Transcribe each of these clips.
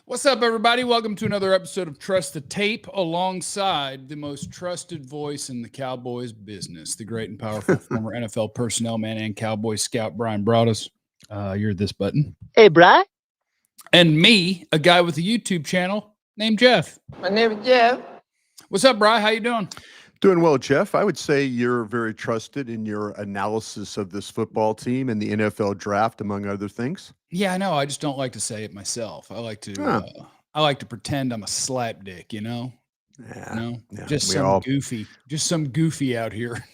What's up, everybody? Welcome to another episode of Trust the Tape alongside the most trusted voice in the Cowboys business, the great and powerful former NFL personnel man and Cowboy scout, Bryan Broaddus. You're this button. Hey, Bryan. And me, a guy with a YouTube channel named Jeff. My name is Jeff. What's up, Bryan? How you doing? Doing well, Jeff. I would say you're very trusted in your analysis of this football team and the NFL draft, among other things. Yeah, I know. I just don't like to say it myself. I like to pretend I'm a slapdick, you know? Yeah, Just some goofy out here.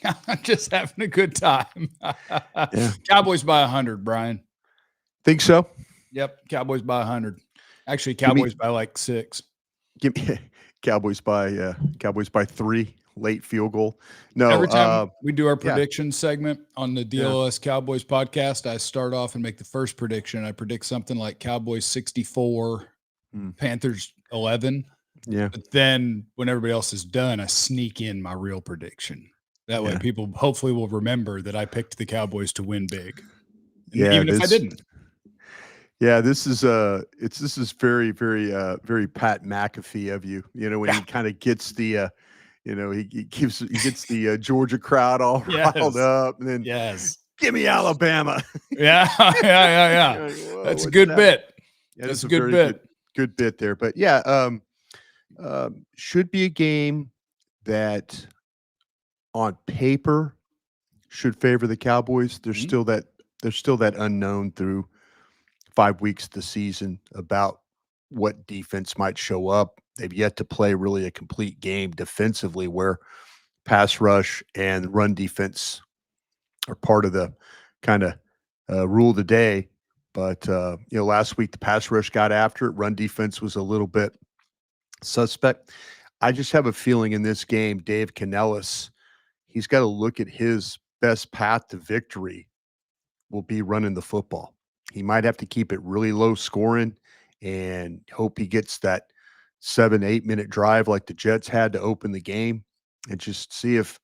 Just having a good time. Yeah. Cowboys by 100, Bryan. Think so? Yep, Cowboys by 100. Actually, Cowboys by like 6. Give me Cowboys by 3, late field goal. No, every time we do our prediction segment on the DLS Cowboys podcast, I start off and make the first prediction. I predict something like Cowboys 64, Panthers 11. Yeah. But then when everybody else is done, I sneak in my real prediction. That way people hopefully will remember that I picked the Cowboys to win big. Even if I didn't. Yeah, this is very, very, very Pat McAfee of you. You know, when he kind of gets the he gets the Georgia crowd all riled up, and then give me Alabama. Yeah. That's a good bit. Yeah, that's a good bit. Good bit there. But should be a game that on paper should favor the Cowboys. There's still that unknown through 5 weeks of the season about what defense might show up. They've yet to play really a complete game defensively where pass rush and run defense are part of the kind of rule of the day. But, last week the pass rush got after it. Run defense was a little bit suspect. I just have a feeling in this game, Dave Canellis, he's got to look at his best path to victory will be running the football. He might have to keep it really low scoring and hope he gets that 7-8 minute drive like the Jets had to open the game, and just see if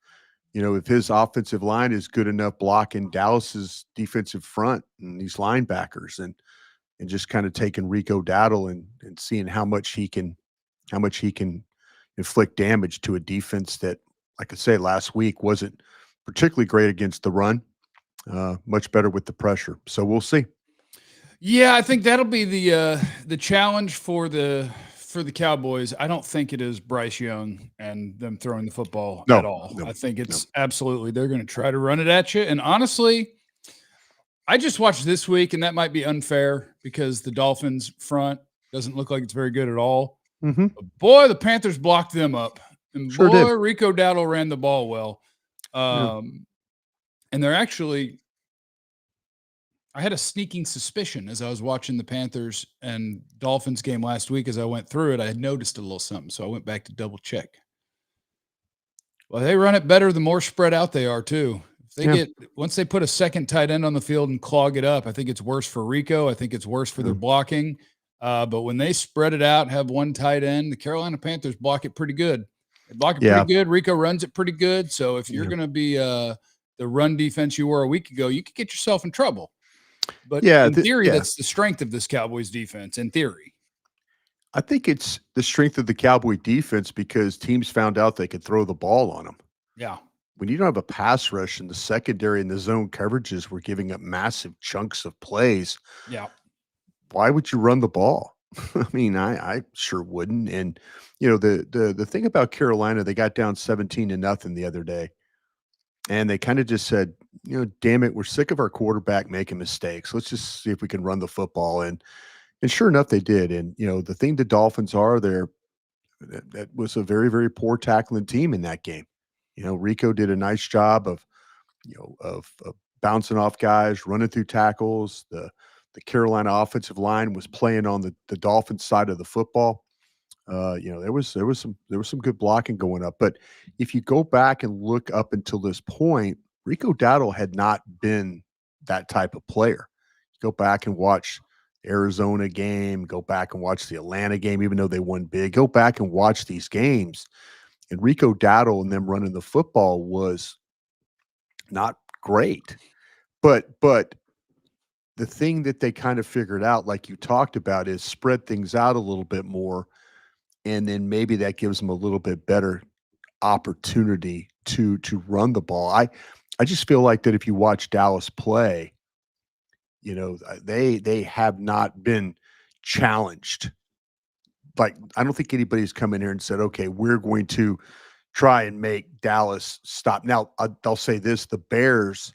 his offensive line is good enough blocking Dallas's defensive front and these linebackers, and just kind of taking Rico, Dowdle and seeing how much he can inflict damage to a defense that, like I say, last week wasn't particularly great against the run, much better with the pressure. So we'll see. Yeah, I think that'll be the challenge for the Cowboys. I don't think it is Bryce Young and them throwing the football at all. I think it's absolutely they're going to try to run it at you. And honestly, I just watched this week, and that might be unfair because the Dolphins front doesn't look like it's very good at all. Mm-hmm. But boy, the Panthers blocked them up. And sure boy, did. Rico, Dowdle ran the ball well. And they're actually – I had a sneaking suspicion as I was watching the Panthers and Dolphins game last week. As I went through it, I had noticed a little something, so I went back to double check. Well, they run it better the more spread out they are too. If they once they put a second tight end on the field and clog it up, I think it's worse for Rico. I think it's worse for their blocking. But when they spread it out and have one tight end, the Carolina Panthers block it pretty good. They block it pretty good. Rico runs it pretty good. So if you're going to be the run defense you were a week ago, you could get yourself in trouble. But in theory, that's the strength of this Cowboys defense, in theory. I think it's the strength of the Cowboy defense because teams found out they could throw the ball on them. Yeah. When you don't have a pass rush and the secondary and the zone coverages were giving up massive chunks of plays, why would you run the ball? I mean, I sure wouldn't. And, the thing about Carolina, they got down 17-0 the other day. And they kind of just said, damn it, we're sick of our quarterback making mistakes. Let's just see if we can run the football. And sure enough, they did. And, the thing the Dolphins are, that was a very, very poor tackling team in that game. Rico did a nice job of bouncing off guys, running through tackles. The Carolina offensive line was playing on the Dolphins side of the football. There was some good blocking going up, but if you go back and look up until this point, Rico Dowdle had not been that type of player. Go back and watch the Arizona game, go back and watch the Atlanta game, even though they won big. Go back and watch these games, and Rico Dowdle and them running the football was not great, but the thing that they kind of figured out, like you talked about, is spread things out a little bit more, and then maybe that gives them a little bit better opportunity to run the ball. I just feel like that if you watch Dallas play, they have not been challenged. Like, I don't think anybody's come in here and said, okay, we're going to try and make Dallas stop. Now, I'll say this, the Bears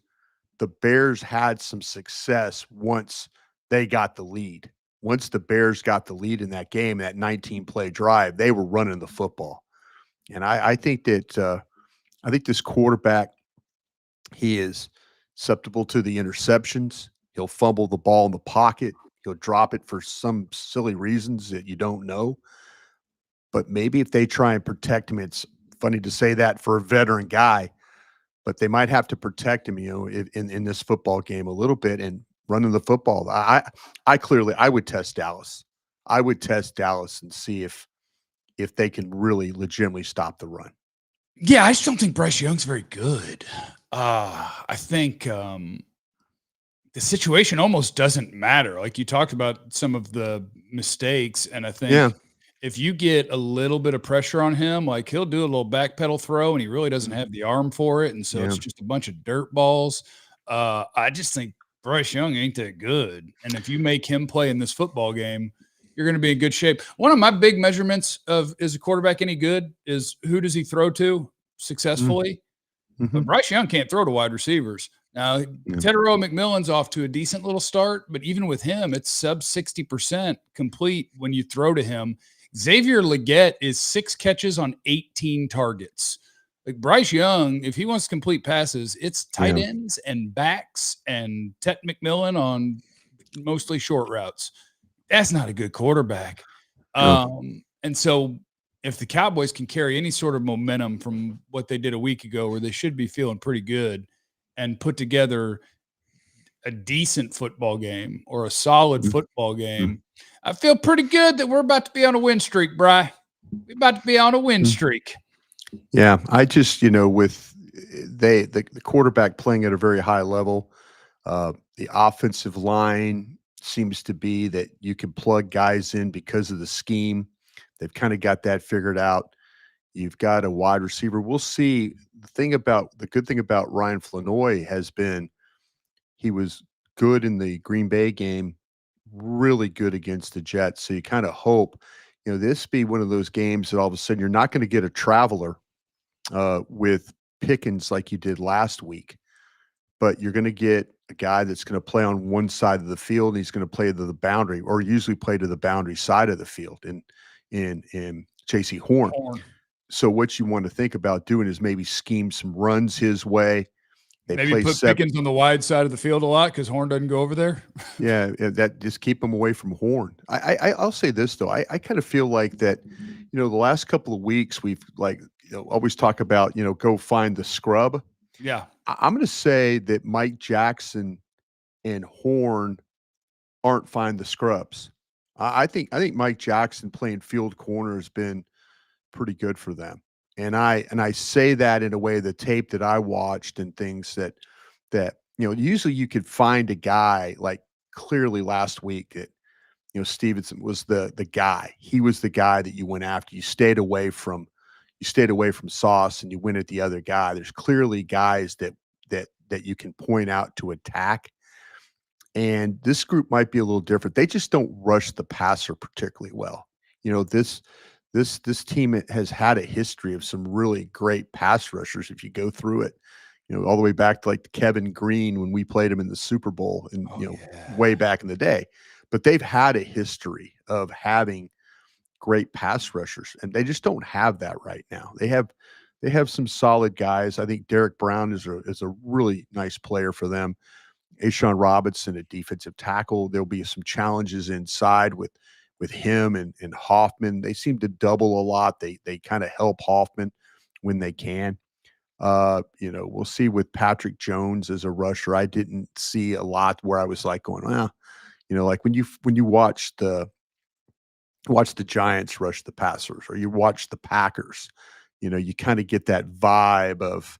had some success once they got the lead. Once the Bears got the lead in that game, that 19-play drive, they were running the football. And I think that I think this quarterback, he is susceptible to the interceptions. He'll fumble the ball in the pocket. He'll drop it for some silly reasons that you don't know. But maybe if they try and protect him, it's funny to say that for a veteran guy, but they might have to protect him, in this football game a little bit and running the football. I would test Dallas. I would test Dallas and see if they can really legitimately stop the run. Yeah, I just don't think Bryce Young's very good. I think the situation almost doesn't matter. Like you talked about some of the mistakes, and I think if you get a little bit of pressure on him, like he'll do a little backpedal throw, and he really doesn't have the arm for it, and so it's just a bunch of dirt balls. I just think Bryce Young ain't that good, and if you make him play in this football game, you're going to be in good shape. One of my big measurements of is a quarterback any good is who does he throw to successfully? Mm-hmm. But Bryce Young can't throw to wide receivers. Now, Tetairoa McMillen's off to a decent little start, but even with him, it's sub 60% complete when you throw to him. Xavier Legette is 6 catches on 18 targets. Like Bryce Young, if he wants to complete passes, it's tight ends and backs and Tet McMillen on mostly short routes. That's not a good quarterback. And so if the Cowboys can carry any sort of momentum from what they did a week ago, where they should be feeling pretty good, and put together a decent football game or a solid football game, I feel pretty good that we're about to be on a win streak, Bry. We're about to be on a win streak. Yeah, I just, with the quarterback playing at a very high level, the offensive line seems to be that you can plug guys in because of the scheme. They've kind of got that figured out. You've got a wide receiver. We'll see. The good thing about Ryan Flanoy has been he was good in the Green Bay game, really good against the Jets. So you kind of hope, this be one of those games that all of a sudden you're not going to get a traveler with Pickens like you did last week, but you're going to get a guy that's going to play on one side of the field, and he's going to play to the boundary, or usually play to the boundary side of the field in Jaycee Horn. So what you want to think about doing is maybe scheme some runs his way. Maybe put Pickens on the wide side of the field a lot because Horn doesn't go over there. Yeah, that just keep him away from Horn. I'll say this though, I kind of feel like that, the last couple of weeks we've always talk about go find the scrub. Yeah, I'm going to say that Mike Jackson and Horn aren't find the scrubs. I think Mike Jackson playing field corner has been pretty good for them. And I say that in a way, the tape that I watched and things that usually you could find a guy like clearly last week that, Stevenson was the guy. He was the guy that you went after. You stayed away from Sauce and you went at the other guy. There's clearly guys that you can point out to attack. And this group might be a little different. They just don't rush the passer particularly well. This team has had a history of some really great pass rushers. If you go through it, all the way back to like Kevin Green when we played him in the Super Bowl and way back in the day. But they've had a history of having great pass rushers, and they just don't have that right now. They have some solid guys. I think Derrick Brown is a really nice player for them. Ashawn Robinson at defensive tackle. There'll be some challenges inside with him and Hoffman. They seem to double a lot. They kind of help Hoffman when they can. We'll see with Patrick Jones as a rusher. I didn't see a lot where I was like going, well, like when you watch the Giants rush the passers, or you watch the Packers, you kind of get that vibe of,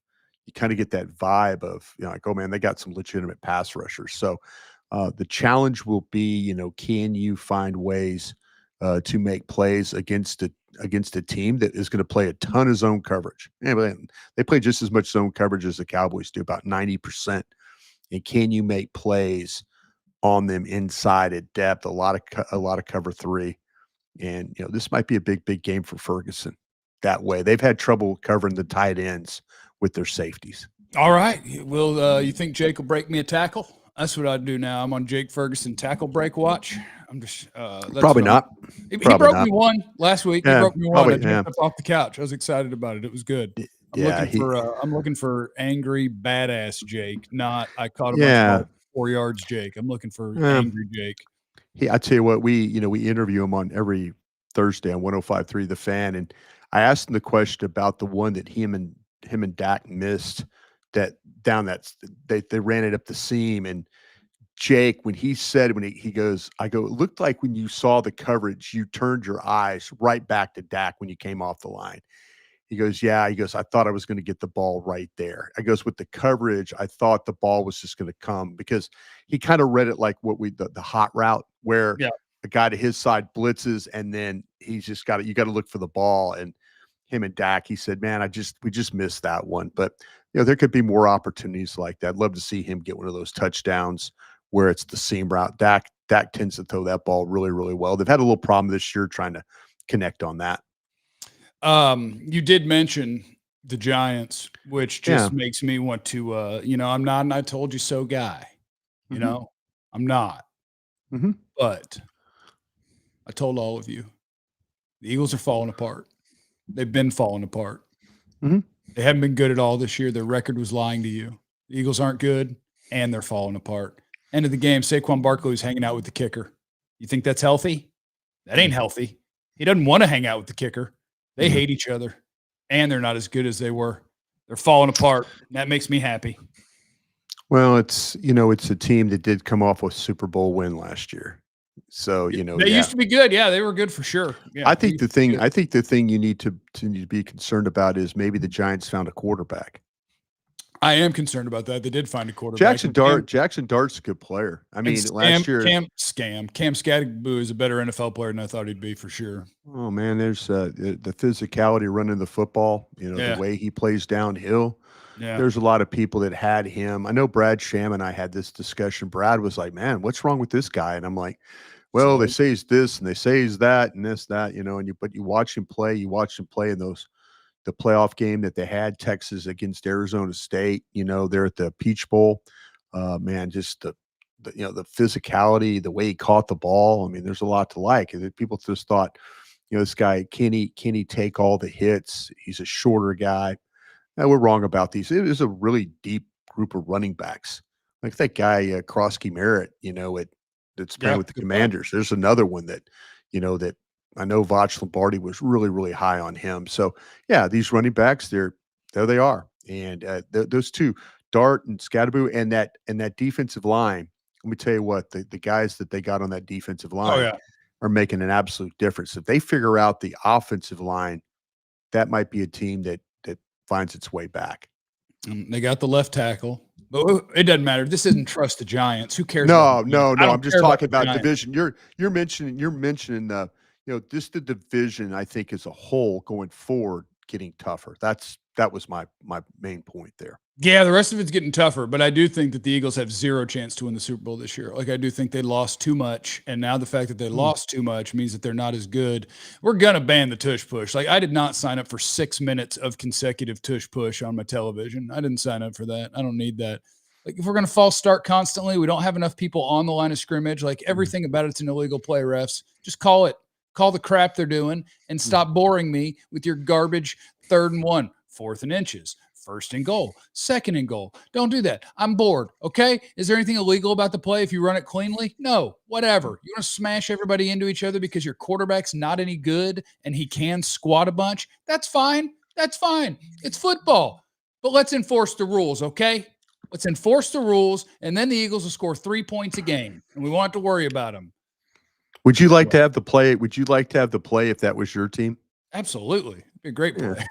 like, oh man, they got some legitimate pass rushers. So The challenge will be, can you find ways to make plays against a team that is going to play a ton of zone coverage? They play just as much zone coverage as the Cowboys do, about 90%. And can you make plays on them inside at depth? A lot of cover three, and this might be a big game for Ferguson. That way, they've had trouble covering the tight ends with their safeties. All right. Will you think Jake will break me a tackle? That's what I'd do now. I'm on Jake Ferguson tackle break watch. I'm just probably not. He broke me one last week. Yeah, he broke me one. I probably, jumped up off the couch. I was excited about it. It was good. I'm looking for angry badass Jake, not I caught him on 4 yards Jake. I'm looking for angry Jake. I tell you what, we interview him on every Thursday on 105.3 The Fan, and I asked him the question about the one that him and Dak missed they ran it up the seam. And Jake, when he goes, it looked like when you saw the coverage, you turned your eyes right back to Dak when you came off the line. He goes, yeah. He goes, I thought I was going to get the ball right there. I goes, with the coverage, I thought the ball was just going to come, because he kind of read it like the hot route, where a guy to his side blitzes, and then he's just you got to look for the ball. And him and Dak, he said, man, we just missed that one. But there could be more opportunities like that. I'd love to see him get one of those touchdowns where it's the seam route. Dak tends to throw that ball really, really well. They've had a little problem this year trying to connect on that. You did mention the Giants, which just makes me want to, I'm not an I told you so guy. I'm not. Mm-hmm. But I told all of you, the Eagles are falling apart. They've been falling apart. Mm-hmm. They haven't been good at all this year. Their record was lying to you. The Eagles aren't good, and they're falling apart. End of the game, Saquon Barkley was hanging out with the kicker. You think that's healthy? That ain't healthy. He doesn't want to hang out with the kicker. They hate each other, and they're not as good as they were. They're falling apart. And that makes me happy. Well, it's a team that did come off with a Super Bowl win last year. So, they used to be good. Yeah, they were good for sure. Yeah, I think the thing you need to be concerned about is maybe the Giants found a quarterback. I am concerned about that. They did find a quarterback. Jackson Dart's a good player. I mean, last year Cam Skadagbu is a better NFL player than I thought he'd be, for sure. Oh man, there's the physicality running the football. The way he plays downhill. Yeah. There's a lot of people that had him. I know Brad Sham and I had this discussion. Brad was like, man, what's wrong with this guy? And I'm like, well, they say he's this and they say he's that and this, that, but you watch him play in the playoff game that they had, Texas against Arizona State, they're at the Peach Bowl. Man, just the physicality, the way he caught the ball. I mean, there's a lot to like. People just thought, this guy, can he take all the hits? He's a shorter guy. And we're wrong about these. It is a really deep group of running backs. Like that guy, Krosky Merritt, that's playing with the Commanders. There's another one that I know Vach Lombardi was really, really high on him. So, yeah, these running backs, there they are. And those two, Dart and Skadagbu, and that defensive line, let me tell you what, the guys that they got on that defensive line are making an absolute difference. If they figure out the offensive line, that might be a team that finds its way back. They got the left tackle. But it doesn't matter. This isn't trust the Giants. Who cares? No. I'm just talking about division. You're mentioning just the division, I think, as a whole going forward, getting tougher. That was my main point there. Yeah, the rest of it's getting tougher, but I do think that the Eagles have zero chance to win the Super Bowl this year. Like, I do think they lost too much, and now the fact that they lost too much means that they're not as good. We're going to ban the Tush Push. Like, I did not sign up for 6 minutes of consecutive Tush Push on my television. I didn't sign up for that. I don't need that. Like, if we're going to false start constantly, we don't have enough people on the line of scrimmage. Like, everything about it's an illegal play, refs. Just call it. Call the crap they're doing and stop boring me with your garbage 3rd and 1, 4th and inches. 1st and goal, 2nd and goal. Don't do that. I'm bored. Okay. Is there anything illegal about the play if you run it cleanly? No, whatever. You want to smash everybody into each other because your quarterback's not any good and he can squat a bunch? That's fine. That's fine. It's football. But let's enforce the rules. Okay. Let's enforce the rules. And then the Eagles will score 3 points a game and we won't have to worry about them. Would you like to have the play? Would you like to have the play if that was your team? Absolutely. It'd Be a great Yeah. play.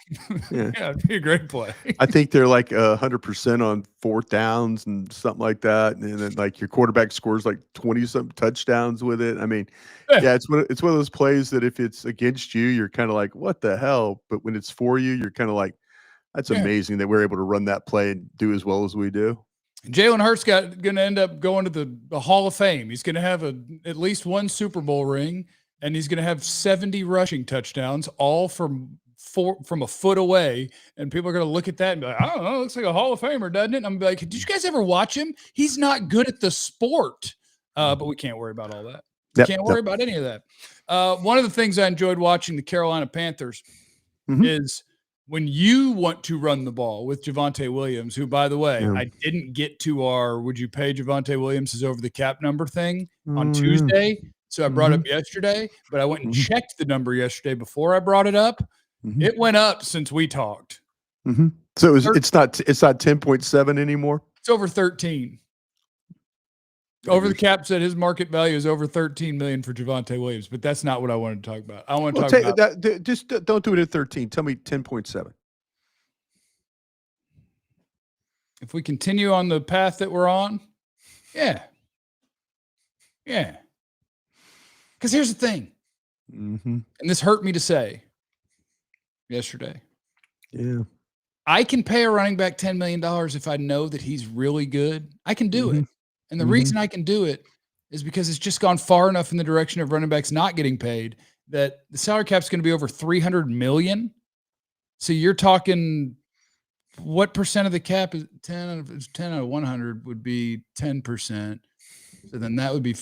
Yeah. Yeah, it'd be a great play. I think they're like 100% on 4th downs and something like that, and then like your quarterback scores like 20-something touchdowns with it. I mean, Yeah. yeah, it's one of those plays that if it's against you, you're kind of like, what the hell? But when it's for you, you're kind of like, that's Yeah. amazing that we're able to run that play and do as well as we do. Jalen Hurts going to end up going to the Hall of Fame. He's going to have at least one Super Bowl ring, and he's going to have 70 rushing touchdowns, all from a foot away. And people are going to look at that and be like, I don't know, it looks like a Hall of Famer, doesn't it? And I'm like, did you guys ever watch him? He's not good at the sport. But we can't worry about all that. Can't worry about any of that. One of the things I enjoyed watching the Carolina Panthers is when you want to run the ball with Javonte Williams, who, by the way, I didn't get to our would you pay Javonte Williams' over the cap number thing on Tuesday. So I brought it up yesterday, but I went and checked the number yesterday before I brought it up. It went up since we talked. So it's not 10.7 anymore. It's over 13. Over the cap said his market value is over 13 million for Javonte Williams, but that's not what I wanted to talk about. I want to talk about that. Just don't do it at 13. Tell me 10.7. If we continue on the path that we're on, yeah. Because here's the thing, and this hurt me to say yesterday. Yeah. I can pay a running back $10 million if I know that he's really good. I can do it. And the reason I can do it is because it's just gone far enough in the direction of running backs not getting paid that the salary cap is going to be over 300 million. So you're talking, what percent of the cap is 10 out of 100 would be 10%. So then that would be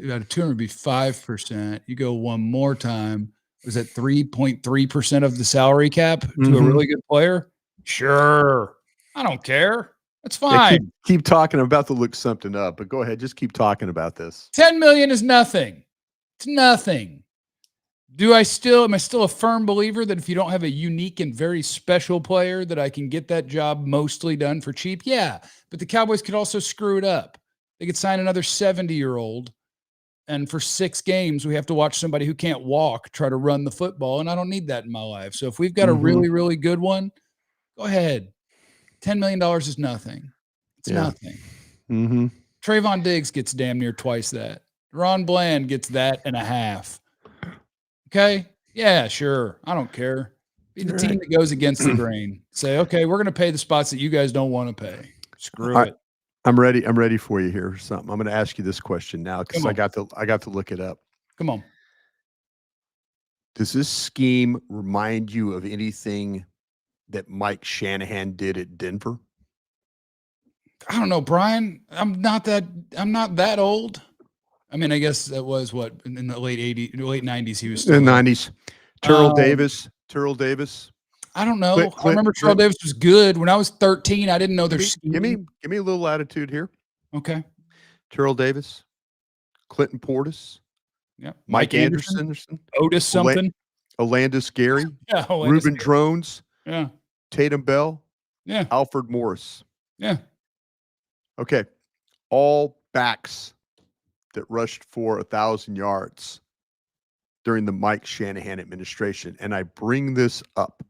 out of 200 would be 5%. You go one more time. Was that 3.3% of the salary cap to a really good player? Sure. I don't care. That's fine. Yeah, keep talking. I'm about to look something up, but go ahead. Just keep talking about this. 10 million is nothing. It's nothing. Am I still a firm believer that if you don't have a unique and very special player that I can get that job mostly done for cheap? Yeah. But the Cowboys could also screw it up. They could sign another 70-year-old. And for 6 games, we have to watch somebody who can't walk try to run the football. And I don't need that in my life. So if we've got a really, really good one, go ahead. $10 million is nothing. It's nothing. Trayvon Diggs gets damn near twice that. Ron Bland gets that and a half. Okay? Yeah, sure. I don't care. Be the team that goes against the grain. Say, okay, we're going to pay the spots that you guys don't want to pay. Screw it. I'm ready. I'm ready for you here. Something. I'm going to ask you this question now because I got to look it up. Come on. Does this scheme remind you of anything that Mike Shanahan did at Denver? I don't know, Bryan. I'm not that old. I mean, I guess that was what in the late 90s he was still in the 90s. Terrell Davis. I don't know. I remember Terrell Davis was good when I was 13. I didn't know their scheme. Give me a little latitude here. Okay. Terrell Davis, Clinton Portis, Mike Anderson, Otis something, Alandis Gary, Reuben Drones, Tatum Bell, Alfred Morris. Okay. All backs that rushed for 1,000 yards during the Mike Shanahan administration. And I bring this up.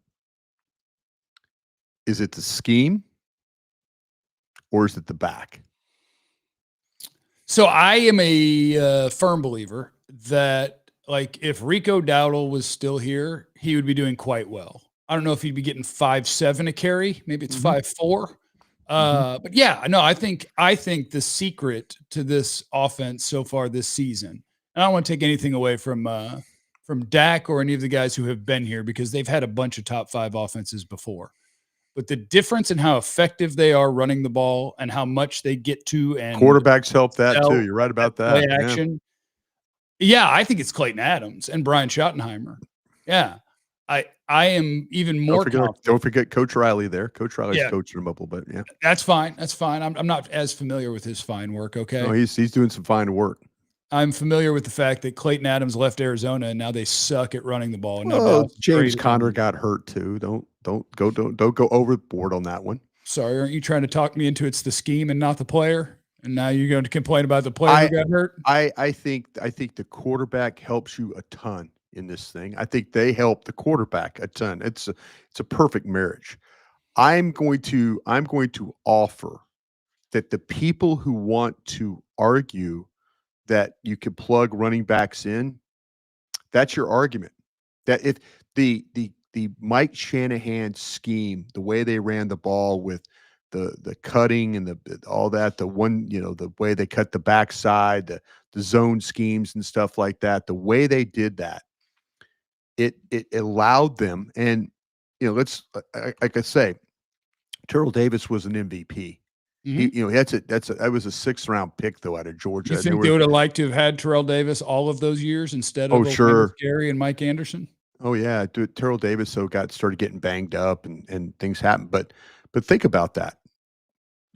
Is it the scheme or is it the back? So I am a firm believer that, like, if Rico Dowdle was still here, he would be doing quite well. I don't know if he'd be getting 5.7 a carry. Maybe it's 5.4. But yeah, no, I think the secret to this offense so far this season, and I don't want to take anything away from Dak or any of the guys who have been here because they've had a bunch of top 5 offenses before. But the difference in how effective they are running the ball and how much they get to, and quarterbacks help that too. You're right about that. Play action. Yeah, I think it's Clayton Adams and Brian Schottenheimer. Yeah. I am even more confident. Don't forget Coach Riley there. Coach Riley's coaching him up a little bit. Yeah. That's fine. I'm not as familiar with his fine work. Okay. No, he's doing some fine work. I'm familiar with the fact that Clayton Adams left Arizona and now they suck at running the ball. Well, James Conner got hurt too. Don't go overboard on that one. Sorry, aren't you trying to talk me into it's the scheme and not the player? And now you're going to complain about the player who got hurt? I think the quarterback helps you a ton. in this thing. I think they help the quarterback a ton. It's a perfect marriage. I'm going to offer that the people who want to argue that you could plug running backs in, that's your argument. That if the Mike Shanahan scheme, the way they ran the ball with the cutting and all that, the way they cut the backside, the zone schemes and stuff like that, the way they did that, it allowed them. And let's like I say, Terrell Davis was an MVP. Mhm. That was a 6th-round pick though out of Georgia. You think they would have liked to have had Terrell Davis all of those years instead of Sure. Gary and Mike Anderson? Oh yeah, dude, Terrell Davis started getting banged up and things happened. But think about that.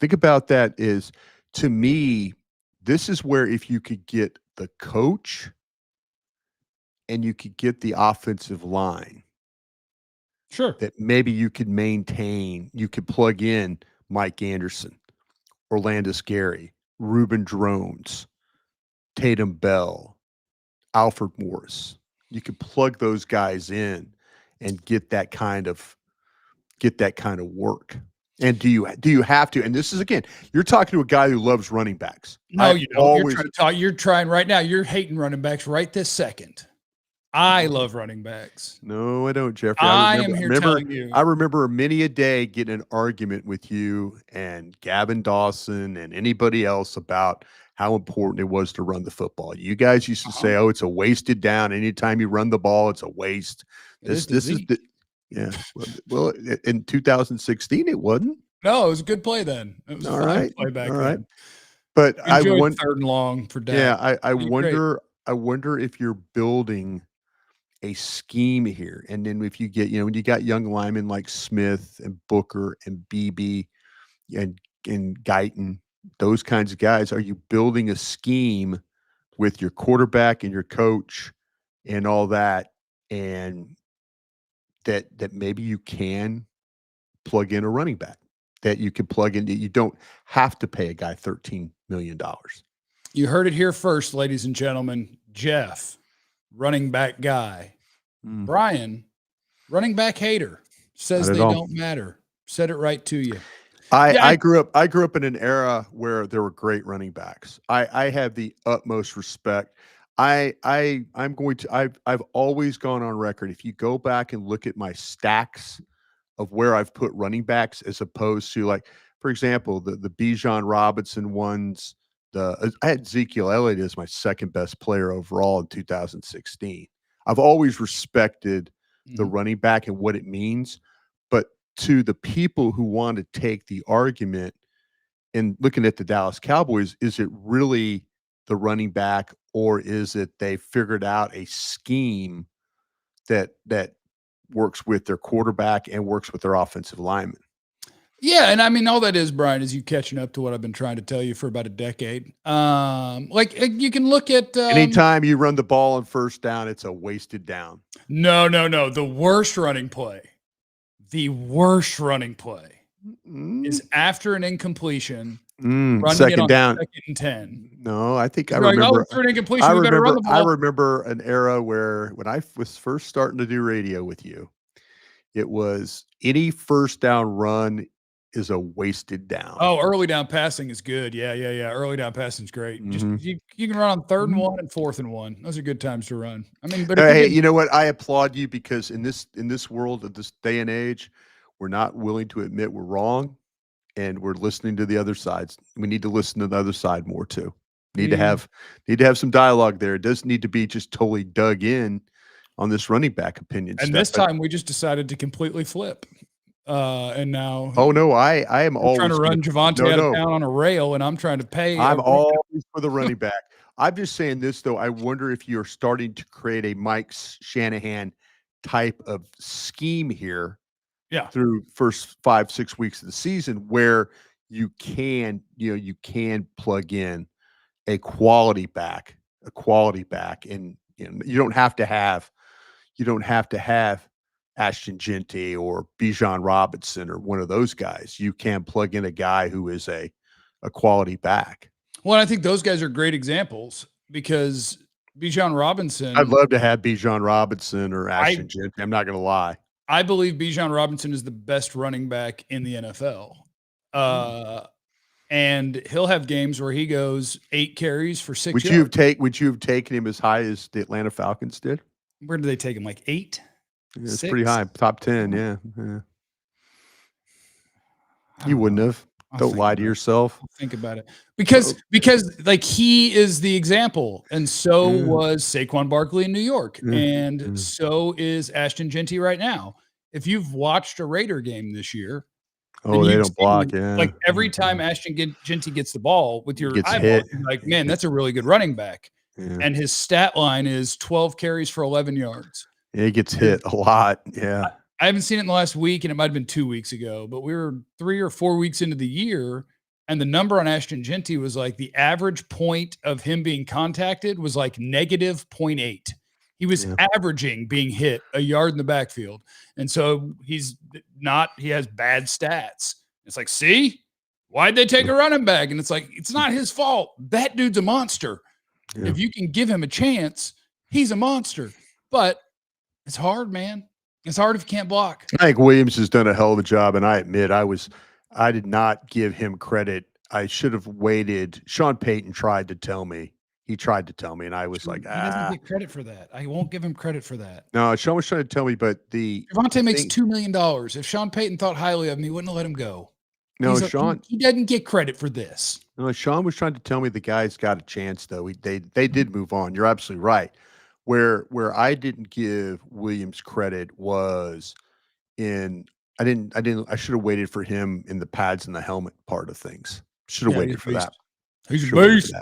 Think about that is, to me, this is where if you could get the coach and you could get the offensive line, Sure. that maybe you could plug in Mike Anderson, Orlando Gary, Reuben Drones, Tatum Bell, Alfred Morris. You could plug those guys in and get that kind of work. And do you have to? And this is, again, you're talking to a guy who loves running backs. No, you don't. You're trying right now. You're hating running backs right this second. I love running backs. No, I don't, Jeffrey. I am here telling you. I remember many a day getting an argument with you and Gavin Dawson and anybody else about how important it was to run the football. You guys used to say, "Oh, it's a wasted down. Anytime you run the ball, it's a waste." This is the yeah. Well, in 2016, it wasn't. No, it was a good play then. It was All a fine right, play back all then. right. But I enjoyed 3rd and long for Dak. Yeah, I wonder if you're building a scheme here. And then if you get, when you got young linemen like Smith and Booker and BB and Guyton, those kinds of guys, are you building a scheme with your quarterback and your coach and all that, and that maybe you can plug in a running back, that you can plug in, that you don't have to pay a guy $13 million. You heard it here first, ladies and gentlemen. Jeff, running back guy. Bryan, running back hater, says they don't matter. Said it right to you. I grew up in an era where there were great running backs. I have the utmost respect. I've always gone on record. If you go back and look at my stacks of where I've put running backs, as opposed to, like, for example, the Bijan Robinson ones, I had Ezekiel Elliott as my 2nd best player overall in 2016. I've always respected the running back and what it means. But to the people who want to take the argument and looking at the Dallas Cowboys, is it really the running back, or is it they figured out a scheme that works with their quarterback and works with their offensive lineman? Yeah, and I mean, all that is, Bryan, is you catching up to what I've been trying to tell you for about a decade. Like, you can look at anytime you run the ball on 1st down, it's a wasted down. No. The worst running play is after an incompletion, running 2nd down, 2nd and 10. No, I think I remember. For an incompletion, we better run the ball. I remember an era where, when I was first starting to do radio with you, it was any 1st down run is a wasted down. Oh, early down passing is good. Yeah. Early down passing is great. Just you can run on 3rd and 1 and 4th and 1. Those are good times to run. I mean, but hey, you know what? I applaud you, because in this world of this day and age, we're not willing to admit we're wrong, and we're listening to the other sides. We need to listen to the other side more too. Need to have some dialogue there. It doesn't need to be just totally dug in on this running back opinion. And this time we just decided to completely flip. And now, oh no, I am always trying to run Javonte out of town on a rail, and I'm trying to pay. I'm always for the running back. I'm just saying this though. I wonder if you're starting to create a Mike Shanahan type of scheme here. Yeah. Through first 5-6 weeks of the season, where you can plug in a quality back, and you don't have to have Ashton Genty or Bijan Robinson or one of those guys. You can plug in a guy who is a quality back. Well, I think those guys are great examples, because Bijan Robinson. I'd love to have Bijan Robinson or Ashton Jeanty. I'm not going to lie. I believe Bijan Robinson is the best running back in the NFL. And he'll have games where he goes 8 carries for 6 yards. Would you have taken him as high as the Atlanta Falcons did? Where did they take him? Like 8? Yeah, it's pretty high. Top 10, yeah. You wouldn't have. Don't lie to yourself. Think about it. Because like he is the example, and so was Saquon Barkley in New York, and so is Ashton Jeanty right now. If you've watched a Raider game this year, they don't block. Yeah, like every time Ashton Jeanty gets the ball with your eyeball, hit. You're like, man, that's a really good running back. Yeah. And his stat line is 12 carries for 11 yards. Yeah, he gets hit a lot. Yeah. I haven't seen it in the last week, and it might have been 2 weeks ago, but we were 3 or 4 weeks into the year, and the number on Ashton Jeanty was like the average point of him being contacted was like negative 0.8. He was averaging being hit a yard in the backfield. And so he has bad stats. It's like, see, why'd they take a running back? And it's like, it's not his fault. That dude's a monster. Yeah. If you can give him a chance, he's a monster. But it's hard, man. It's hard if you can't block. I think Williams has done a hell of a job, and I admit I did not give him credit. I should have waited. Sean Payton tried to tell me. He tried to tell me, and I was like, He doesn't get credit for that. I won't give him credit for that. No, Sean was trying to tell me, but Javonte makes $2 million. If Sean Payton thought highly of him, he wouldn't have let him go. No, Sean. He doesn't get credit for this. No, Sean was trying to tell me the guy's got a chance, though. They did move on. You're absolutely right. Where I didn't give Williams credit was I should have waited for him in the pads and the helmet part of things. Should have waited for that. He's a beast.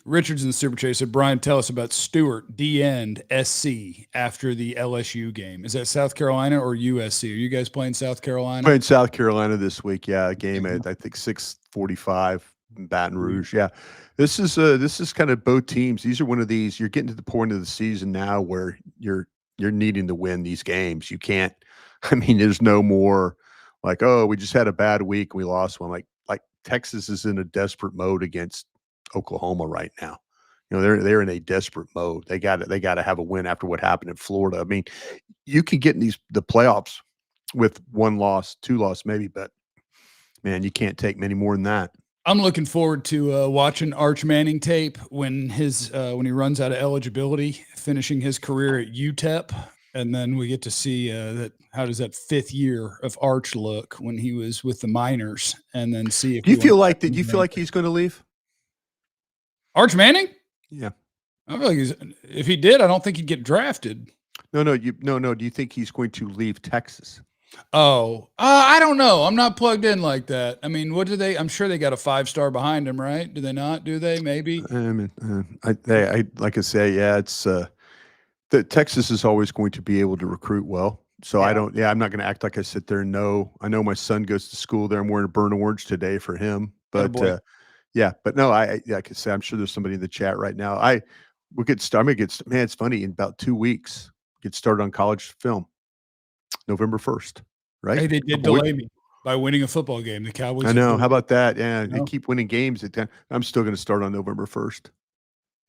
Richards in the Super Chat said, Brian, tell us about Stewart, D-end, SC, after the LSU game. Is that South Carolina or USC? Are you guys playing South Carolina? Playing South Carolina this week, yeah. A game at, I think, 6:45 in Baton Rouge, yeah. This is kind of both teams. These are one of these. You're getting to the point of the season now where you're needing to win these games. You can't. I mean, there's no more like, oh, we just had a bad week and we lost one. Like Texas is in a desperate mode against Oklahoma right now. You know, they're in a desperate mode. They got to have a win after what happened in Florida. I mean, you can get in the playoffs with 1 loss, 2 loss maybe, but man, you can't take many more than that. I'm looking forward to watching Arch Manning tape when he runs out of eligibility, finishing his career at UTEP, and then we get to see how does that 5th year of Arch look when he was with the Miners, and then see if do you feel like he's going to leave? Arch Manning? Yeah, I feel like if he did, I don't think he'd get drafted. No. Do you think he's going to leave Texas? Oh, I don't know. I'm not plugged in like that. I mean, what do they? I'm sure they got a 5-star behind him, right? Do they not? Do they? Maybe. I mean, I like I say, yeah. It's the Texas is always going to be able to recruit well. So yeah. I'm not going to act like I sit there and know. I know my son goes to school there. I'm wearing a burnt orange today for him, but yeah. But no, like I say, I'm sure there's somebody in the chat right now. We'll get started. Man, it's funny. In about 2 weeks, get started on college film. November 1st, right? Hey, they did delay me by winning a football game. The Cowboys. I know. How about that? Yeah, they keep winning games at 10. I'm still going to start on November 1st.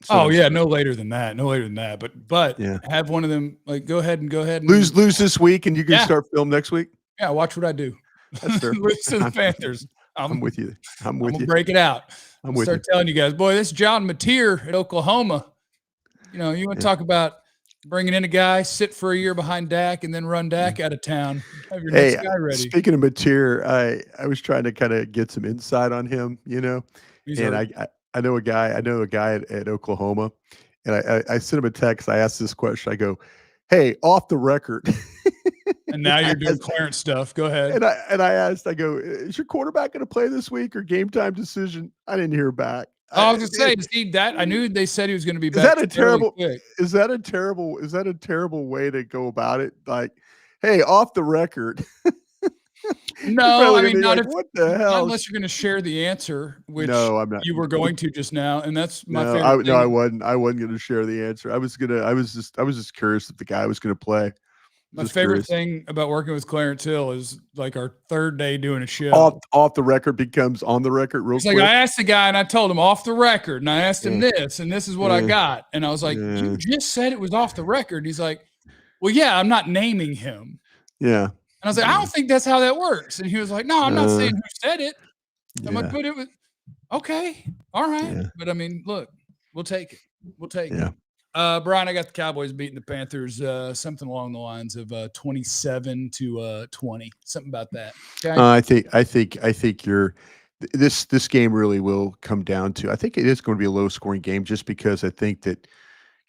So no later than that. No later than that. But yeah, have one of them like go ahead and lose this week, and you can start film next week. Yeah, watch what I do. That's fair. Lose to the Panthers. I'm with you. I'm break it out. I'm with start telling you guys, boy, this is John Mateer at Oklahoma. You know, you want to talk about bringing in a guy, sit for a year behind Dak, and then run Dak out of town. Have your next guy ready. Speaking of Mateer, I was trying to kind of get some insight on him, you know. I know a guy at Oklahoma, and I sent him a text. I asked this question. I go, "Hey, off the record." And now you're doing Clarence stuff. Go ahead. And I asked, I go, "Is your quarterback going to play this week or game time decision?" I didn't hear back. I was going to say, see that I knew they said he was going to be back. Is that a terrible way to go about it? Like, hey, off the record. No, I mean, not if, what the hell? Not unless you're going to share the answer, which I'm not. You were going to just now, and that's my favorite thing. I wasn't going to share the answer. I was just curious if the guy was going to play. My Just favorite curious. thing about working with Clarence Hill is like our third day doing a show. Off the record becomes on the record real It's quick. like I asked the guy and I told him off the record and I asked him Yeah. this and this is what I Yeah. got. And I was like, Yeah. you just said it was off the record. He's like, well, yeah, I'm not naming him. Yeah. And I was like, I don't think that's how that works. And he was like, no, I'm not saying who said it. I'm like, but it was okay. All right. Yeah. But I mean, look, we'll take it. We'll take Yeah. it. Bryan, I got the Cowboys beating the Panthers, something along the lines of 27-20, something about that. Okay? I think this game really will come down to, I think it is going to be a low scoring game just because I think that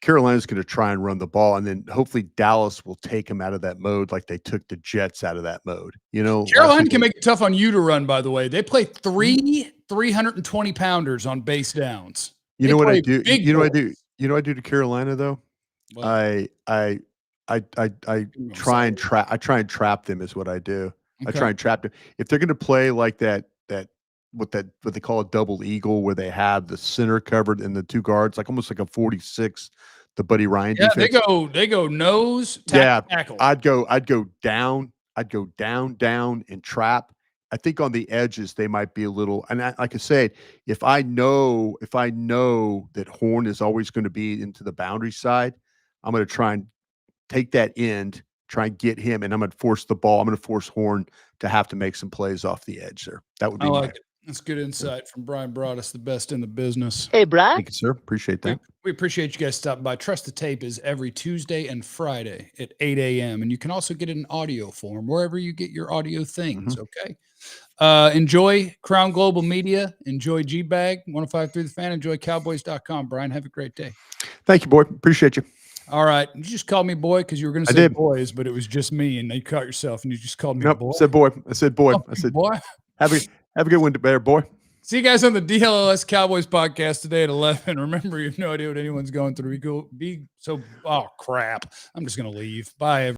Carolina's going to try and run the ball, and then hopefully Dallas will take them out of that mode like they took the Jets out of that mode. You know, Carolina can make it tough on you to run, by the way. They play 320 pounders on base downs. You know what I do? You know what I do? You know what I do to Carolina though? What? I try and trap them is what I do. Okay. I try and trap them. If they're going to play like what they call a double eagle, where they have the center covered and the two guards, like almost like a 46, the Buddy Ryan defense. They go nose, tackle. I'd go down, and trap. I think on the edges they might be a little, and like I said, if I know that Horn is always going to be into the boundary side, I'm going to try and take that end, try and get him, and I'm going to force the ball. I'm going to force Horn to have to make some plays off the edge there. That would be That's good insight from Bryan Broaddus, the best in the business. Hey, Bryan. Thank you, sir. Appreciate that. We appreciate you guys stopping by. Trust the Tape is every Tuesday and Friday at 8 a.m. And you can also get it in audio form wherever you get your audio things, okay? Enjoy Crown Global Media. Enjoy G-Bag, 105.3 The Fan. Enjoy Cowboys.com. Bryan, have a great day. Thank you, boy. Appreciate you. All right. You just called me boy because you were going to say boys, but it was just me, and you caught yourself, and you just called me boy. I said boy. I said boy. Oh, I said boy. Have a good one, there, boy. See you guys on the DLLS Cowboys podcast today at 11. Remember, you have no idea what anyone's going through. Oh, crap. I'm just going to leave. Bye, everyone.